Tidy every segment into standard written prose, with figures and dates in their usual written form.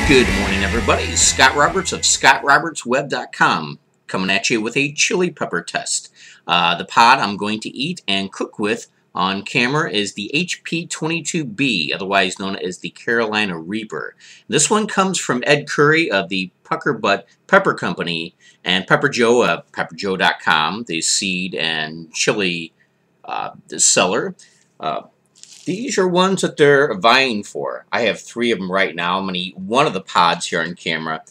Good morning, everybody. Scott Roberts of ScottRobertsWeb.com coming at you with a chili pepper test. The pot I'm going to eat and cook with on camera is the HP22B, otherwise known as the Carolina Reaper. This one comes from Ed Currie of the Puckerbutt Pepper Company and Pepper Joe of PepperJoe.com, the seed and chili seller. These are ones that they're vying for. I have 3 of them right now. I'm going to eat one of the pods here on camera.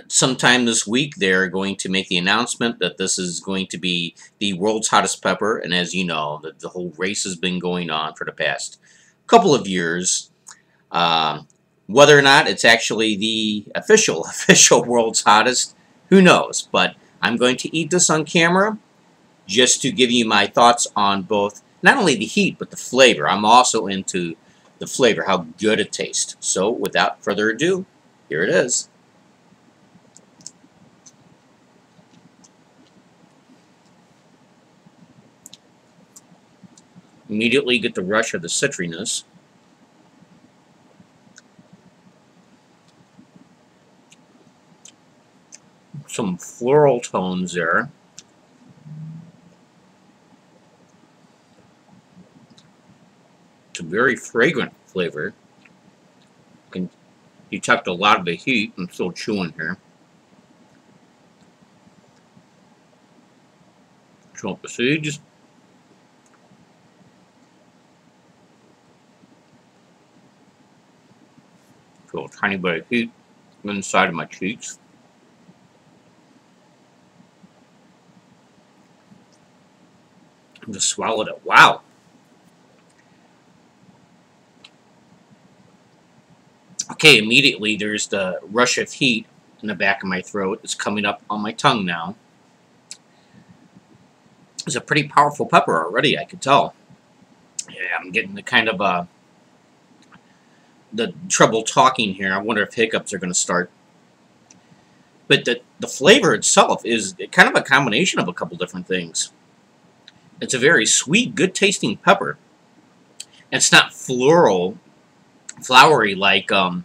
Sometime this week, they're going to make the announcement that this is going to be the world's hottest pepper. And as you know, the whole race has been going on for the past couple of years. Whether or not it's actually the official world's hottest, who knows? But I'm going to eat this on camera just to give you my thoughts on both, not only the heat, but the flavor. I'm also into the flavor, how good it tastes. So without further ado, here it is. Immediately get the rush of the citriness. Some floral tones there. It's a very fragrant flavor. You can detect a lot of the heat. I'm still chewing here. Chew up the seeds. Feel a tiny bit of heat inside of my cheeks. I just swallowed it. Wow. Okay, immediately there's the rush of heat in the back of my throat. It's coming up on my tongue now. It's a pretty powerful pepper already, I could tell. Yeah, I'm getting the kind of the trouble talking here. I wonder if hiccups are going to start. But the flavor itself is kind of a combination of a couple different things. It's a very sweet, good-tasting pepper. It's not flowery like, oh,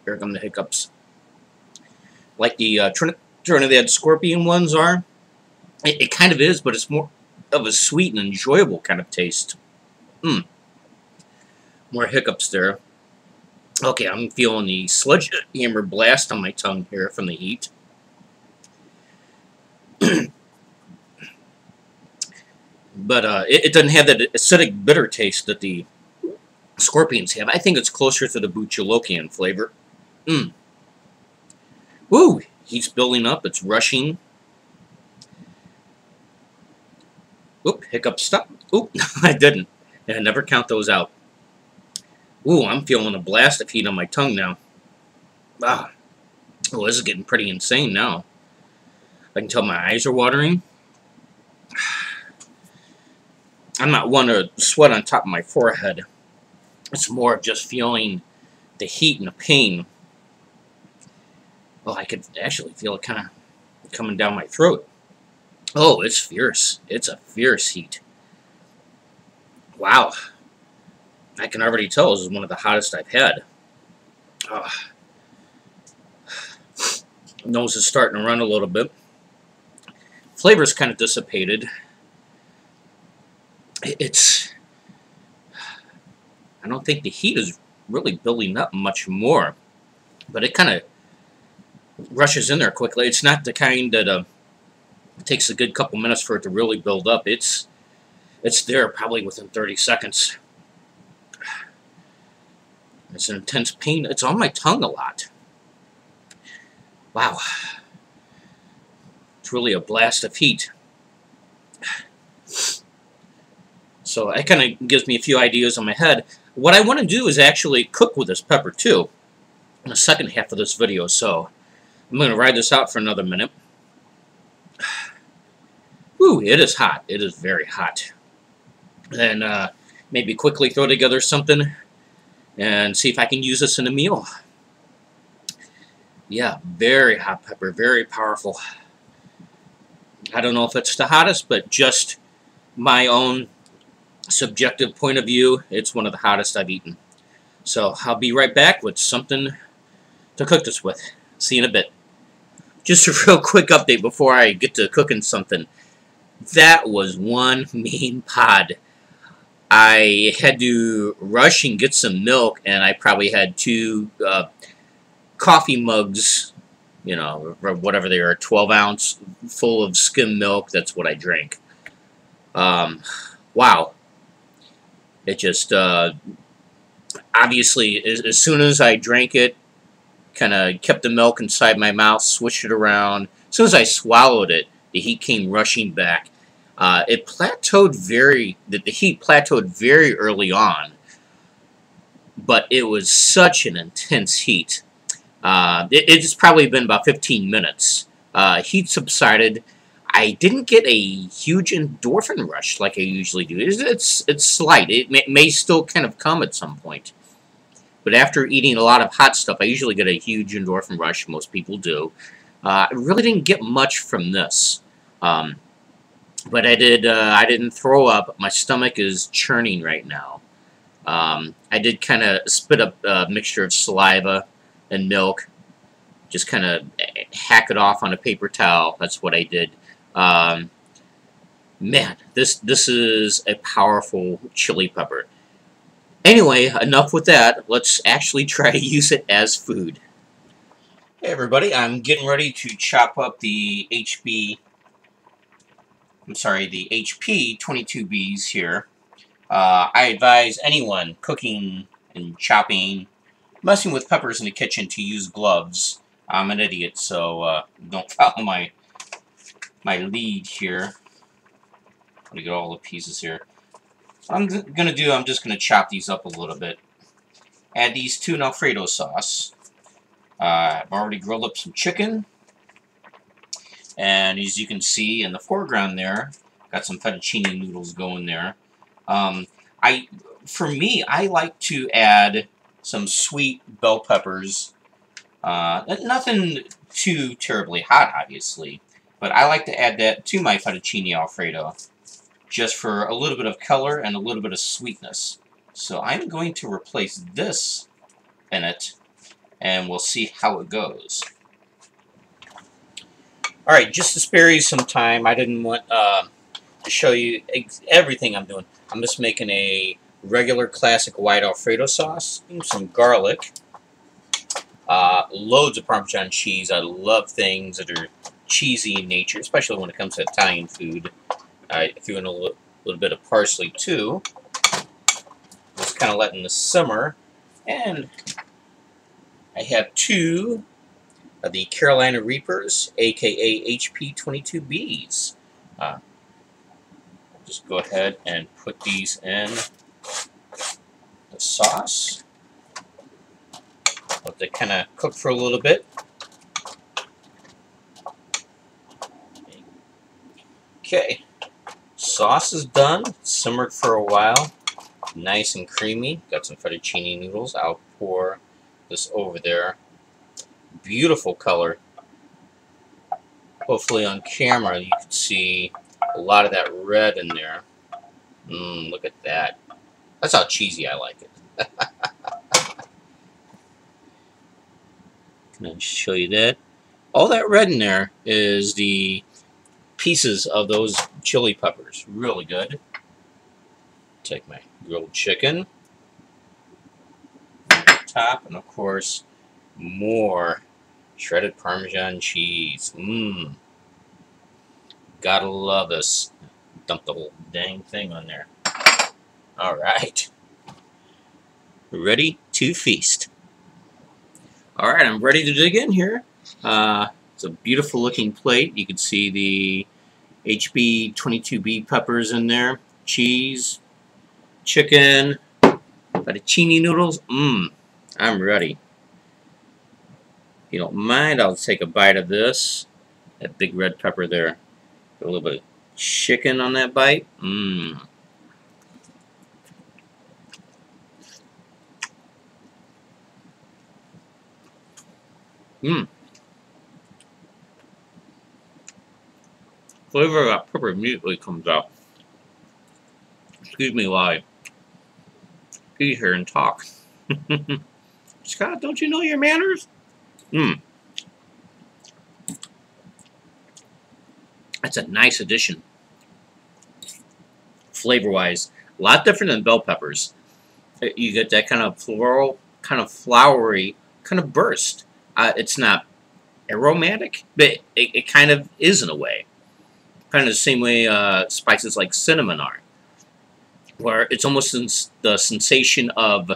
here come the hiccups. Like the Trinidad Scorpion ones are. It kind of is, but it's more of a sweet and enjoyable kind of taste. More hiccups there. Okay, I'm feeling the sledgehammer blast on my tongue here from the heat. But it doesn't have that acidic, bitter taste that the Scorpions have. I think it's closer to the Buchalokian flavor. Woo! Heat's building up. It's rushing. Oop, hiccup stop. Oop, I didn't. I never count those out. Ooh, I'm feeling a blast of heat on my tongue now. Ah. Oh, this is getting pretty insane now. I can tell my eyes are watering. I'm not one to sweat on top of my forehead. It's more of just feeling the heat and the pain. Oh, I could actually feel it kind of coming down my throat. Oh, it's fierce. It's a fierce heat. Wow. I can already tell this is one of the hottest I've had. Nose is starting to run a little bit. Flavor's kind of dissipated. I don't think the heat is really building up much more, but it kind of rushes in there quickly. It's not the kind that it takes a good couple minutes for it to really build up. It's there probably within 30 seconds. It's an intense pain. It's on my tongue a lot. Wow. It's really a blast of heat. So that kind of gives me a few ideas in my head. What I want to do is actually cook with this pepper too in the second half of this video. So I'm going to ride this out for another minute. Whew, it is hot. It is very hot. And maybe quickly throw together something and see if I can use this in a meal. Yeah, very hot pepper, very powerful. I don't know if it's the hottest, but just my own subjective point of view, it's one of the hottest I've eaten. So I'll be right back with something to cook this with. See you in a bit. Just a real quick update before I get to cooking something. That was one mean pod. I had to rush and get some milk, and I probably had 2 coffee mugs, you know, or whatever they are, 12-ounce full of skim milk. That's what I drank. Wow. It just, obviously, as soon as I drank it, kind of kept the milk inside my mouth, switched it around. As soon as I swallowed it, the heat came rushing back. The heat plateaued very early on, but it was such an intense heat. It's probably been about 15 minutes. Heat subsided. I didn't get a huge endorphin rush like I usually do. It's slight. It may still kind of come at some point. But after eating a lot of hot stuff, I usually get a huge endorphin rush. Most people do. I really didn't get much from this. But I didn't throw up. My stomach is churning right now. I did kind of spit up a mixture of saliva and milk. Just kind of hack it off on a paper towel. That's what I did. Man, this is a powerful chili pepper. Anyway, enough with that. Let's actually try to use it as food. Hey everybody, I'm getting ready to chop up the HP 22Bs here. I advise anyone cooking and chopping, messing with peppers in the kitchen to use gloves. I'm an idiot, so don't follow my lead here. I'm gonna get all the pieces here. So I'm just gonna chop these up a little bit. Add these to an Alfredo sauce. I've already grilled up some chicken, and as you can see in the foreground there, got some fettuccine noodles going there. For me, I like to add some sweet bell peppers. Nothing too terribly hot, obviously, but I like to add that to my fettuccine Alfredo, just for a little bit of color and a little bit of sweetness. So I'm going to replace this in it, and we'll see how it goes. Alright, just to spare you some time, I didn't want to show you everything I'm doing. I'm just making a regular classic white Alfredo sauce, some garlic, loads of Parmesan cheese. I love things that are cheesy in nature, especially when it comes to Italian food. I threw in a little bit of parsley too. Just kind of letting this simmer. And I have 2 of the Carolina Reapers, aka HP 22Bs. Just go ahead and put these in the sauce. Let it kind of cook for a little bit. Okay, sauce is done. Simmered for a while. Nice and creamy. Got some fettuccine noodles. I'll pour this over there. Beautiful color. Hopefully on camera you can see a lot of that red in there. Look at that. That's how cheesy I like it. Can I show you that? All that red in there is the pieces of those chili peppers. Really good. Take my grilled chicken on top, and of course more shredded Parmesan cheese. Gotta love this. Dump the whole dang thing on there. Alright. Ready to feast. Alright, I'm ready to dig in here. It's a beautiful looking plate. You can see the HB 22B peppers in there. Cheese, chicken, fettuccine noodles. I'm ready. If you don't mind, I'll take a bite of this. That big red pepper there. Put a little bit of chicken on that bite. Flavor of that pepper immediately comes out. Excuse me while I eat here and talk. Scott, don't you know your manners? Mmm. That's a nice addition. Flavor-wise, a lot different than bell peppers. You get that kind of floral, kind of flowery, kind of burst. It's not aromatic, but it kind of is in a way. Kind of the same way spices like cinnamon are, where it's almost the sensation of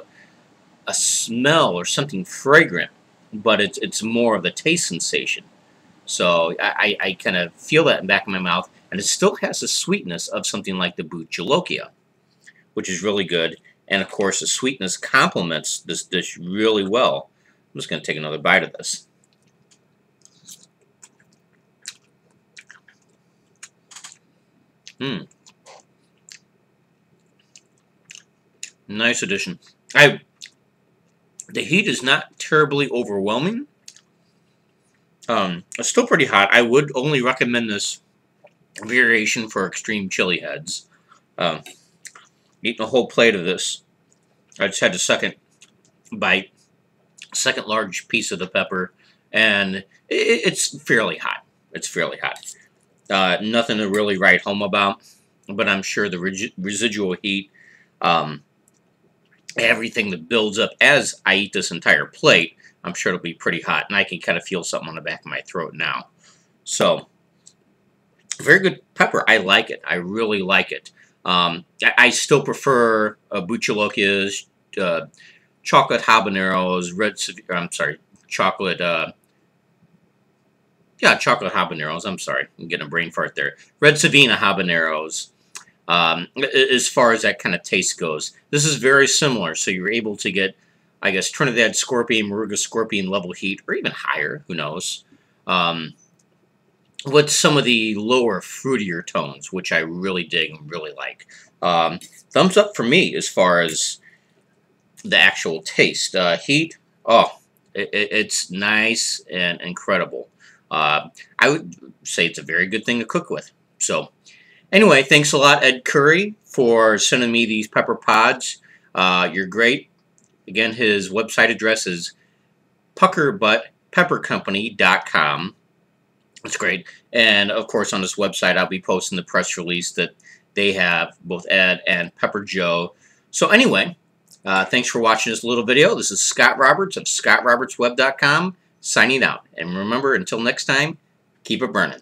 a smell or something fragrant, but it's more of a taste sensation. So I kind of feel that in the back of my mouth, and it still has the sweetness of something like the Buchalokia, which is really good. And of course, the sweetness complements this dish really well. I'm just going to take another bite of this. Mmm. Nice addition. The heat is not terribly overwhelming. It's still pretty hot. I would only recommend this variation for extreme chili heads. Eating a whole plate of this. I just had the second bite, second large piece of the pepper, and it's fairly hot. It's fairly hot. Nothing to really write home about, but I'm sure the residual heat, everything that builds up as I eat this entire plate, I'm sure it'll be pretty hot, and I can kind of feel something on the back of my throat now. So, very good pepper. I like it. I really like it. I still prefer Buchalokias, chocolate habaneros, chocolate, chocolate habaneros. I'm sorry, I'm getting a brain fart there. Red Savina habaneros. As far as that kind of taste goes, this is very similar. So you're able to get, I guess, Trinidad Scorpion, Moruga Scorpion level heat, or even higher. Who knows? With some of the lower, fruitier tones, which I really dig and really like. Thumbs up for me as far as the actual taste. Heat, oh, it's nice and incredible. I would say it's a very good thing to cook with. So, anyway, thanks a lot, Ed Currie, for sending me these pepper pods. You're great. Again, his website address is puckerbuttpeppercompany.com. That's great. And, of course, on this website, I'll be posting the press release that they have, both Ed and Pepper Joe. So, anyway, thanks for watching this little video. This is Scott Roberts of scottrobertsweb.com signing out. And remember, until next time, keep it burning.